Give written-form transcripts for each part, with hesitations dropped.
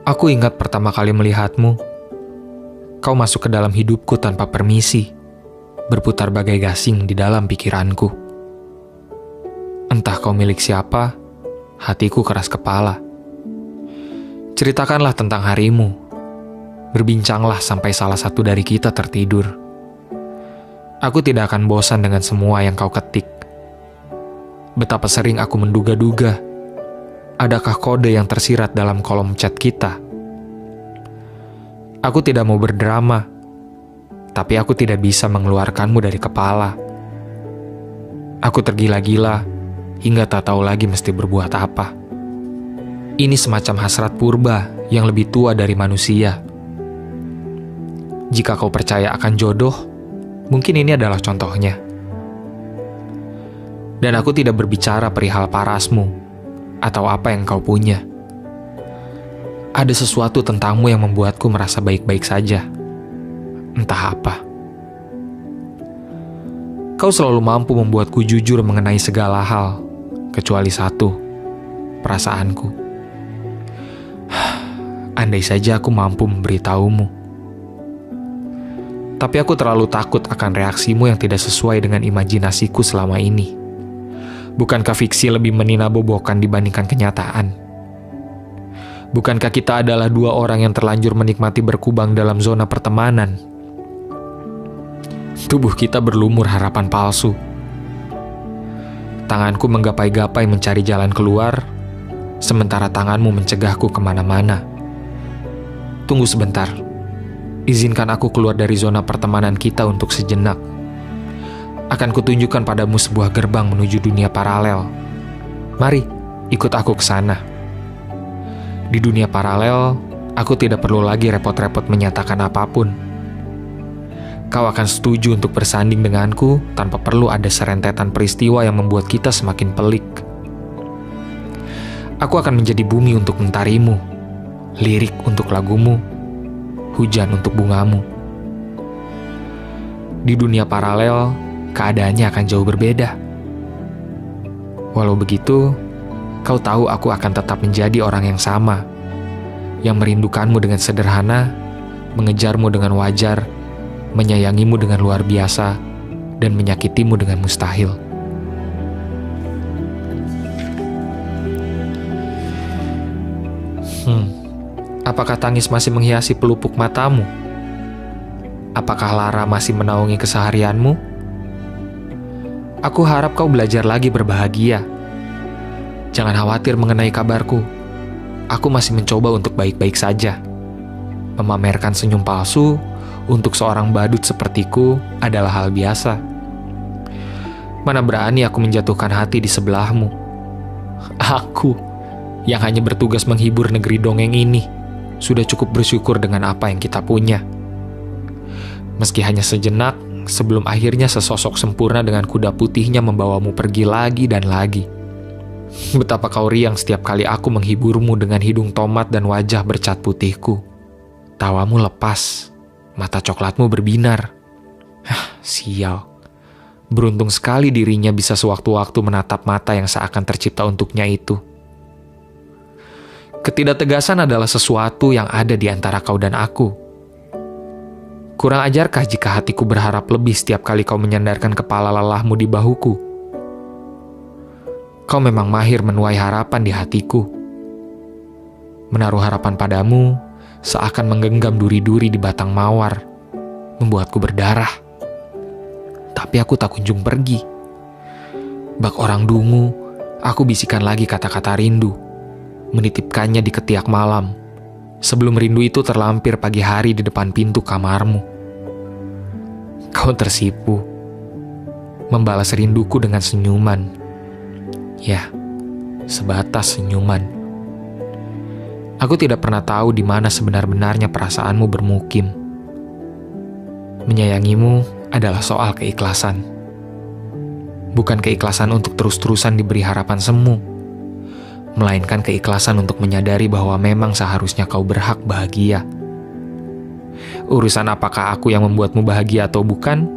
Aku ingat pertama kali melihatmu. Kau masuk ke dalam hidupku tanpa permisi, berputar bagai gasing di dalam pikiranku. Entah kau milik siapa, hatiku keras kepala. Ceritakanlah tentang harimu. Berbincanglah sampai salah satu dari kita tertidur. Aku tidak akan bosan dengan semua yang kau ketik. Betapa sering aku menduga-duga, adakah kode yang tersirat dalam kolom chat kita? Aku tidak mau berdrama, tapi aku tidak bisa mengeluarkanmu dari kepala. Aku tergila-gila hingga tak tahu lagi mesti berbuat apa. Ini semacam hasrat purba yang lebih tua dari manusia. Jika kau percaya akan jodoh, mungkin ini adalah contohnya. Dan aku tidak berbicara perihal parasmu atau apa yang kau punya. Ada sesuatu tentangmu yang membuatku merasa baik-baik saja. Entah apa. Kau selalu mampu membuatku jujur mengenai segala hal, kecuali satu, perasaanku. Andai saja aku mampu memberitahumu. Tapi aku terlalu takut akan reaksimu yang tidak sesuai dengan imajinasiku selama ini. Bukankah fiksi lebih meninabobokan dibandingkan kenyataan? Bukankah kita adalah dua orang yang terlanjur menikmati berkubang dalam zona pertemanan? Tubuh kita berlumur harapan palsu. Tanganku menggapai-gapai mencari jalan keluar, sementara tanganmu mencegahku kemana-mana. Tunggu sebentar. Izinkan aku keluar dari zona pertemanan kita untuk sejenak. Akan kutunjukkan padamu sebuah gerbang menuju dunia paralel. Mari, ikut aku ke sana. Di dunia paralel, aku tidak perlu lagi repot-repot menyatakan apapun. Kau akan setuju untuk bersanding denganku tanpa perlu ada serentetan peristiwa yang membuat kita semakin pelik. Aku akan menjadi bumi untuk mentarimu, lirik untuk lagumu, hujan untuk bungamu. Di dunia paralel, keadaannya akan jauh berbeda. Walau begitu, kau tahu aku akan tetap menjadi orang yang sama, yang merindukanmu dengan sederhana, mengejarmu dengan wajar, menyayangimu dengan luar biasa, dan menyakitimu dengan mustahil. Apakah tangis masih menghiasi pelupuk matamu? Apakah lara masih menaungi keseharianmu? Aku harap kau belajar lagi berbahagia. Jangan khawatir mengenai kabarku. Aku masih mencoba untuk baik-baik saja. Memamerkan senyum palsu untuk seorang badut sepertiku adalah hal biasa. Mana berani aku menjatuhkan hati di sebelahmu. Aku yang hanya bertugas menghibur negeri dongeng ini sudah cukup bersyukur dengan apa yang kita punya. Meski hanya sejenak, sebelum akhirnya sesosok sempurna dengan kuda putihnya membawamu pergi lagi dan lagi. Betapa kau riang setiap kali aku menghiburmu dengan hidung tomat dan wajah bercat putihku. Tawamu lepas, mata coklatmu berbinar. Sial. Beruntung sekali dirinya bisa sewaktu-waktu menatap mata yang seakan tercipta untuknya itu. Ketidaktegasan adalah sesuatu yang ada di antara kau dan aku. Kurang ajarkah jika hatiku berharap lebih setiap kali kau menyandarkan kepala lelahmu di bahuku? Kau memang mahir menuai harapan di hatiku. Menaruh harapan padamu seakan menggenggam duri-duri di batang mawar, membuatku berdarah. Tapi aku tak kunjung pergi. Bak orang dungu, aku bisikan lagi kata-kata rindu, menitipkannya di ketiak malam, sebelum rindu itu terlampir pagi hari di depan pintu kamarmu. Kau tersipu, membalas rinduku dengan senyuman. Ya, sebatas senyuman. Aku tidak pernah tahu di mana sebenar-benarnya perasaanmu bermukim. Menyayangimu adalah soal keikhlasan. Bukan keikhlasan untuk terus-terusan diberi harapan semu, melainkan keikhlasan untuk menyadari bahwa memang seharusnya kau berhak bahagia. Urusan apakah aku yang membuatmu bahagia atau bukan,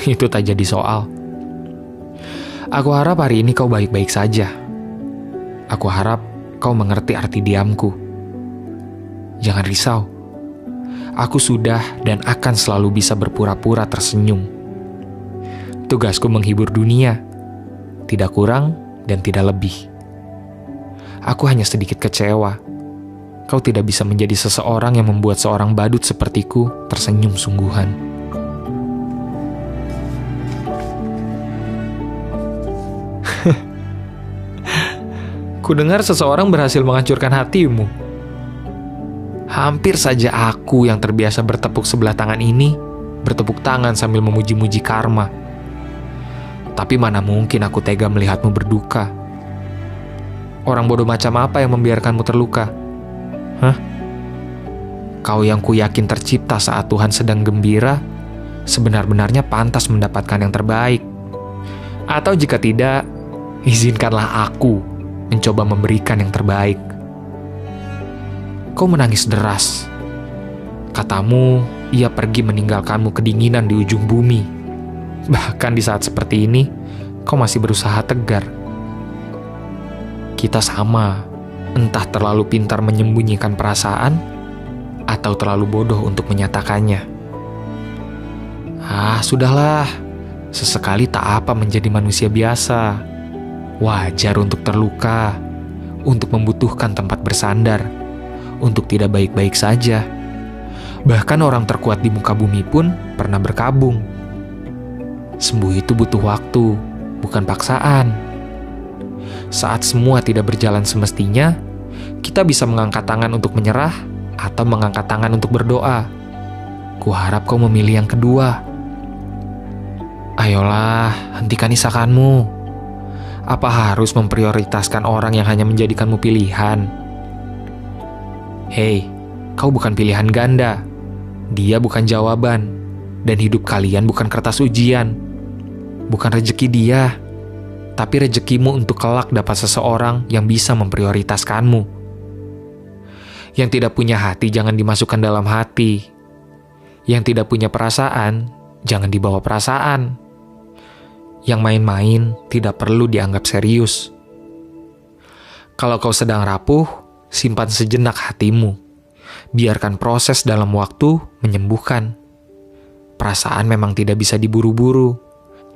itu tak jadi soal. Aku harap hari ini kau baik-baik saja. Aku harap kau mengerti arti diamku. jangan risau. Aku sudah dan akan selalu bisa berpura-pura tersenyum. Tugasku menghibur dunia, tidak kurang dan tidak lebih. Aku hanya sedikit kecewa. Kau tidak bisa menjadi seseorang yang membuat seorang badut sepertiku tersenyum sungguhan. Kudengar seseorang berhasil menghancurkan hatimu. Hampir saja aku yang terbiasa bertepuk sebelah tangan ini bertepuk tangan sambil memuji-muji karma. Tapi mana mungkin aku tega melihatmu berduka. Orang bodoh macam apa yang membiarkanmu terluka? Hah? Kau yang kuyakin tercipta saat Tuhan sedang gembira, sebenar-benarnya pantas mendapatkan yang terbaik. Atau jika tidak, izinkanlah aku mencoba memberikan yang terbaik. Kau menangis deras. Katamu, ia pergi meninggalkanmu kedinginan di ujung bumi. Bahkan di saat seperti ini, kau masih berusaha tegar. Kita sama, entah terlalu pintar menyembunyikan perasaan, atau terlalu bodoh untuk menyatakannya. Sudahlah. Sesekali tak apa menjadi manusia biasa. Wajar untuk terluka, untuk membutuhkan tempat bersandar, untuk tidak baik-baik saja. Bahkan orang terkuat di muka bumi pun pernah berkabung. Sembuh itu butuh waktu, bukan paksaan. Saat semua tidak berjalan semestinya, kita bisa mengangkat tangan untuk menyerah atau mengangkat tangan untuk berdoa. Kuharap kau memilih yang kedua. Ayolah, hentikan isakanmu. Apa harus memprioritaskan orang yang hanya menjadikanmu pilihan? Hei, kau bukan pilihan ganda. Dia bukan jawaban. Dan hidup kalian bukan kertas ujian. Bukan rejeki dia. Tapi rejekimu untuk kelak dapat seseorang yang bisa memprioritaskanmu. Yang tidak punya hati jangan dimasukkan dalam hati. Yang tidak punya perasaan jangan dibawa perasaan. Yang main-main tidak perlu dianggap serius. Kalau kau sedang rapuh, simpan sejenak hatimu. Biarkan proses dalam waktu menyembuhkan. Perasaan memang tidak bisa diburu-buru,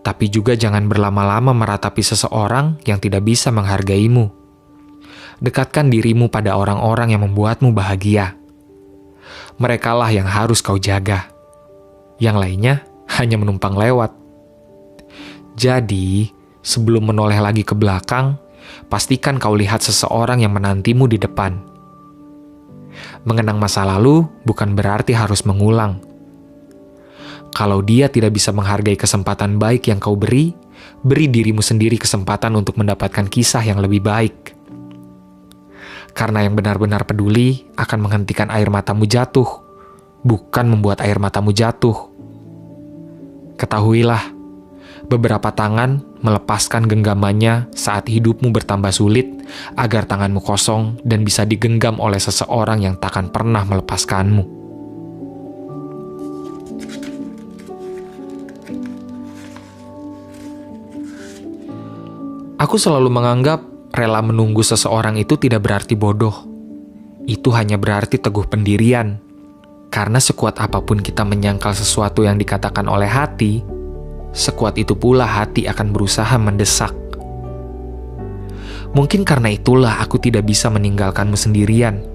tapi juga jangan berlama-lama meratapi seseorang yang tidak bisa menghargaimu. Dekatkan dirimu pada orang-orang yang membuatmu bahagia. Merekalah yang harus kau jaga. Yang lainnya hanya menumpang lewat. Jadi, sebelum menoleh lagi ke belakang, pastikan kau lihat seseorang yang menantimu di depan. Mengenang masa lalu bukan berarti harus mengulang. Kalau dia tidak bisa menghargai kesempatan baik yang kau beri dirimu sendiri kesempatan untuk mendapatkan kisah yang lebih baik. Karena yang benar-benar peduli akan menghentikan air matamu jatuh, bukan membuat air matamu jatuh. Ketahuilah, beberapa tangan melepaskan genggamannya saat hidupmu bertambah sulit agar tanganmu kosong dan bisa digenggam oleh seseorang yang takkan pernah melepaskanmu. Aku selalu menganggap rela menunggu seseorang itu tidak berarti bodoh. Itu hanya berarti teguh pendirian. Karena sekuat apapun kita menyangkal sesuatu yang dikatakan oleh hati, sekuat itu pula hati akan berusaha mendesak. Mungkin karena itulah aku tidak bisa meninggalkanmu sendirian.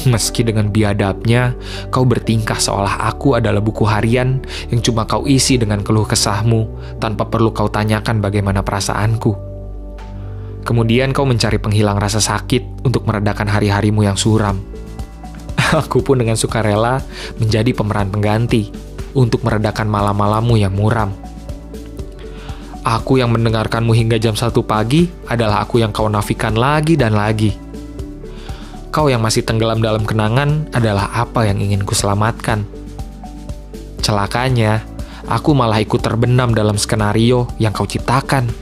Meski dengan biadabnya, kau bertingkah seolah aku adalah buku harian yang cuma kau isi dengan keluh kesahmu tanpa perlu kau tanyakan bagaimana perasaanku. Kemudian kau mencari penghilang rasa sakit untuk meredakan hari-harimu yang suram. Aku pun dengan sukarela menjadi pemeran pengganti untuk meredakan malam-malammu yang muram. Aku yang mendengarkanmu hingga jam 1 pagi adalah aku yang kau nafikan lagi dan lagi. Kau yang masih tenggelam dalam kenangan adalah apa yang ingin kuselamatkan. Celakanya, aku malah ikut terbenam dalam skenario yang kau ciptakan.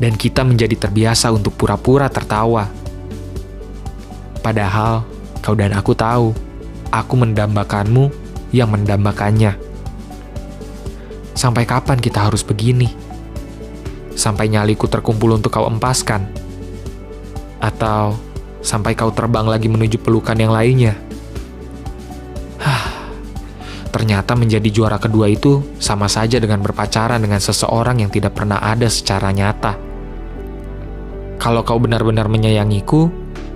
Dan kita menjadi terbiasa untuk pura-pura tertawa. Padahal, kau dan aku tahu, aku mendambakanmu yang mendambakannya. Sampai kapan kita harus begini? Sampai nyaliku terkumpul untuk kau empaskan? Atau sampai kau terbang lagi menuju pelukan yang lainnya. Ternyata menjadi juara kedua itu sama saja dengan berpacaran dengan seseorang yang tidak pernah ada secara nyata. Kalau kau benar-benar menyayangiku,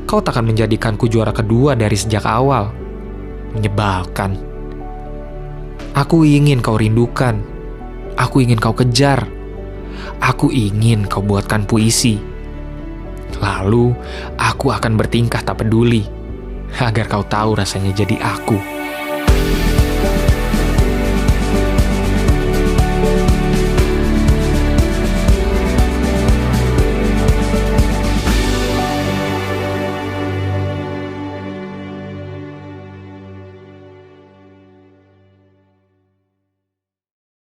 kau takkan menjadikanku juara kedua dari sejak awal. Menyebalkan. Aku ingin kau rindukan. Aku ingin kau kejar. Aku ingin kau buatkan puisi. Lalu, aku akan bertingkah tak peduli, agar kau tahu rasanya jadi aku.